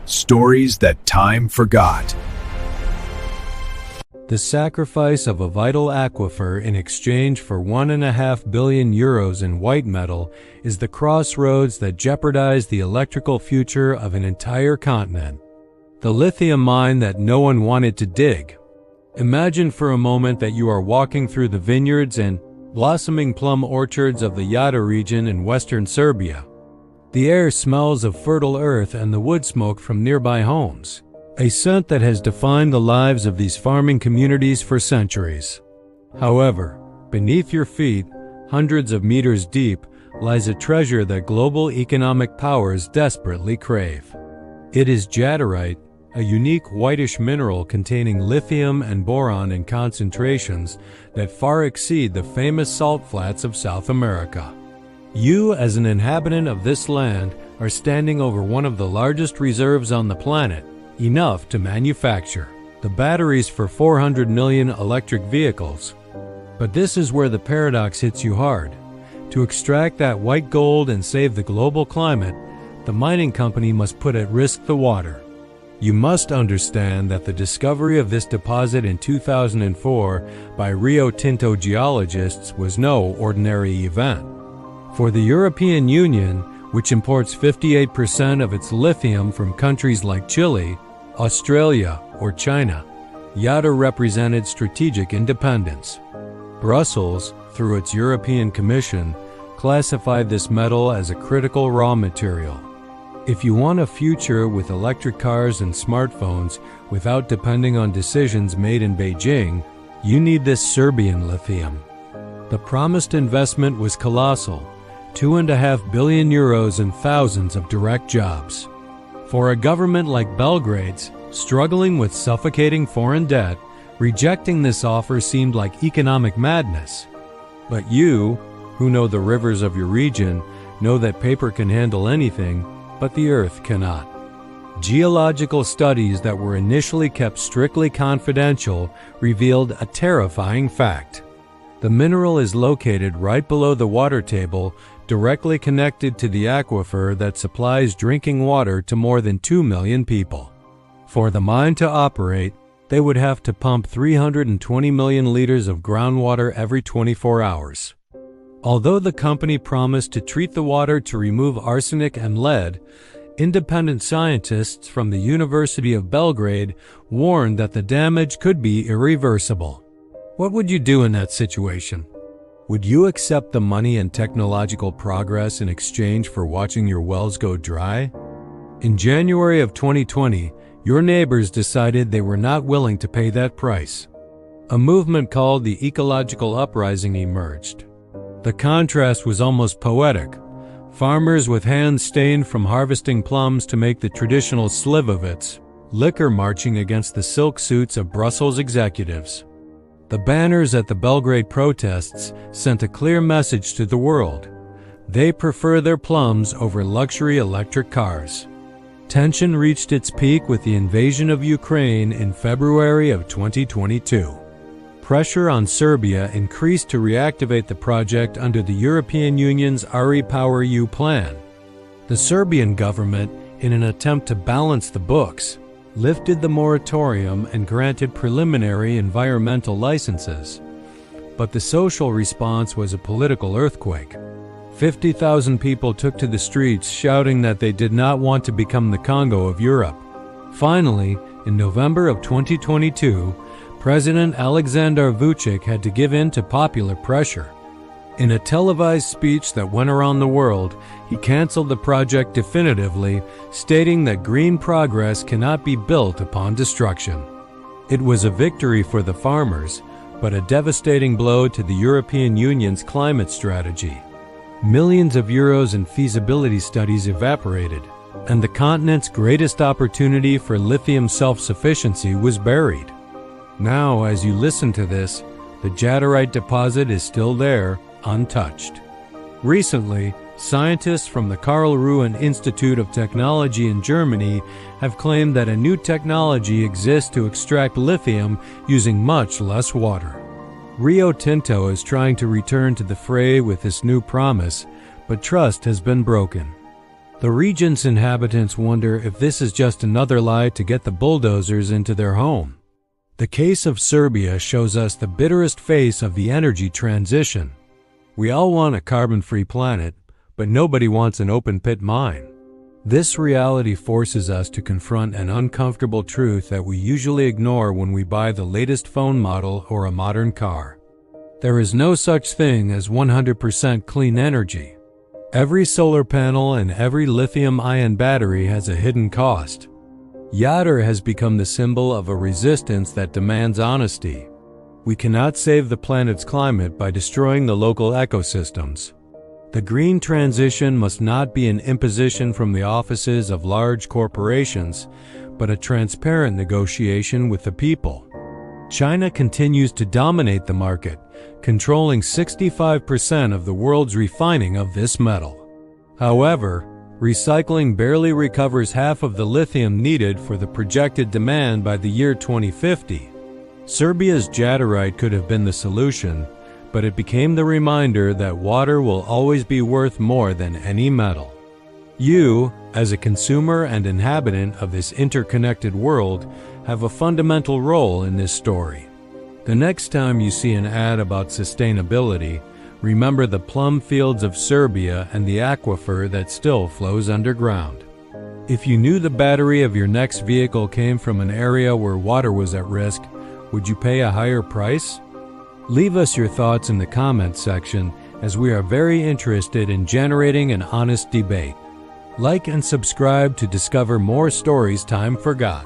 Stories that time forgot. The sacrifice of a vital aquifer in exchange for €1.5 billion in white metal is the crossroads that jeopardized the electrical future of an entire continent. The lithium mine that no one wanted to dig. Imagine for a moment that you are walking through the vineyards and blossoming plum orchards of the Jadar region in western Serbia. The air smells of fertile earth and the wood smoke from nearby homes, a scent that has defined the lives of these farming communities for centuries. However, beneath your feet, hundreds of meters deep, lies a treasure that global economic powers desperately crave. It is jadarite, a unique whitish mineral containing lithium and boron in concentrations that far exceed the famous salt flats of South America. You, as an inhabitant of this land, are standing over one of the largest reserves on the planet, enough to manufacture the batteries for 400 million electric vehicles. But this is where the paradox hits you hard. To extract that white gold and save the global climate, the mining company must put at risk the water. You must understand that the discovery of this deposit in 2004 by Rio Tinto geologists was no ordinary event. For the European Union, which imports 58% of its lithium from countries like Chile, Australia, or China, Jadar represented strategic independence. Brussels, through its European Commission, classified this metal as a critical raw material. If you want a future with electric cars and smartphones without depending on decisions made in Beijing, you need this Serbian lithium. The promised investment was colossal. €2.5 billion and thousands of direct jobs. For a government like Belgrade's, struggling with suffocating foreign debt, rejecting this offer seemed like economic madness. But you, who know the rivers of your region, know that paper can handle anything, but the earth cannot. Geological studies that were initially kept strictly confidential revealed a terrifying fact. The mineral is located right below the water table, directly connected to the aquifer that supplies drinking water to more than 2 million people. For the mine to operate, they would have to pump 320 million liters of groundwater every 24 hours. Although the company promised to treat the water to remove arsenic and lead, independent scientists from the University of Belgrade warned that the damage could be irreversible. What would you do in that situation? Would you accept the money and technological progress in exchange for watching your wells go dry? In January of 2020, your neighbors decided they were not willing to pay that price. A movement called the Ecological Uprising emerged. The contrast was almost poetic. Farmers with hands stained from harvesting plums to make the traditional slivovitz, liquor marching against the silk suits of Brussels executives. The banners at the Belgrade protests sent a clear message to the world. They prefer their plums over luxury electric cars. Tension reached its peak with the invasion of Ukraine in February of 2022. Pressure on Serbia increased to reactivate the project under the European Union's REPowerEU plan. The Serbian government, in an attempt to balance the books, lifted the moratorium and granted preliminary environmental licenses. But the social response was a political earthquake. 50,000 people took to the streets shouting that they did not want to become the Congo of Europe. Finally, in November of 2022, President Aleksandar Vučić had to give in to popular pressure. In a televised speech that went around the world, he canceled the project definitively, stating that green progress cannot be built upon destruction. It was a victory for the farmers, but a devastating blow to the European Union's climate strategy. Millions of euros in feasibility studies evaporated, and the continent's greatest opportunity for lithium self-sufficiency was buried. Now, as you listen to this, the jadarite deposit is still there, untouched. Recently, scientists from the Karlsruhe Institute of Technology in Germany have claimed that a new technology exists to extract lithium using much less water. Rio Tinto is trying to return to the fray with this new promise, but trust has been broken. The region's inhabitants wonder if this is just another lie to get the bulldozers into their home. The case of Serbia shows us the bitterest face of the energy transition. We all want a carbon-free planet, but nobody wants an open-pit mine. This reality forces us to confront an uncomfortable truth that we usually ignore when we buy the latest phone model or a modern car. There is no such thing as 100% clean energy. Every solar panel and every lithium-ion battery has a hidden cost. Jadar has become the symbol of a resistance that demands honesty. We cannot save the planet's climate by destroying the local ecosystems. The green transition must not be an imposition from the offices of large corporations, but a transparent negotiation with the people. China continues to dominate the market, controlling 65% of the world's refining of this metal. However, recycling barely recovers half of the lithium needed for the projected demand by the year 2050. Serbia's jadarite could have been the solution, but it became the reminder that water will always be worth more than any metal. You, as a consumer and inhabitant of this interconnected world, have a fundamental role in this story. The next time you see an ad about sustainability, remember the plum fields of Serbia and the aquifer that still flows underground. If you knew the battery of your next vehicle came from an area where water was at risk, would you pay a higher price? Leave us your thoughts in the comments section, as we are very interested in generating an honest debate. Like and subscribe to discover more stories time forgot.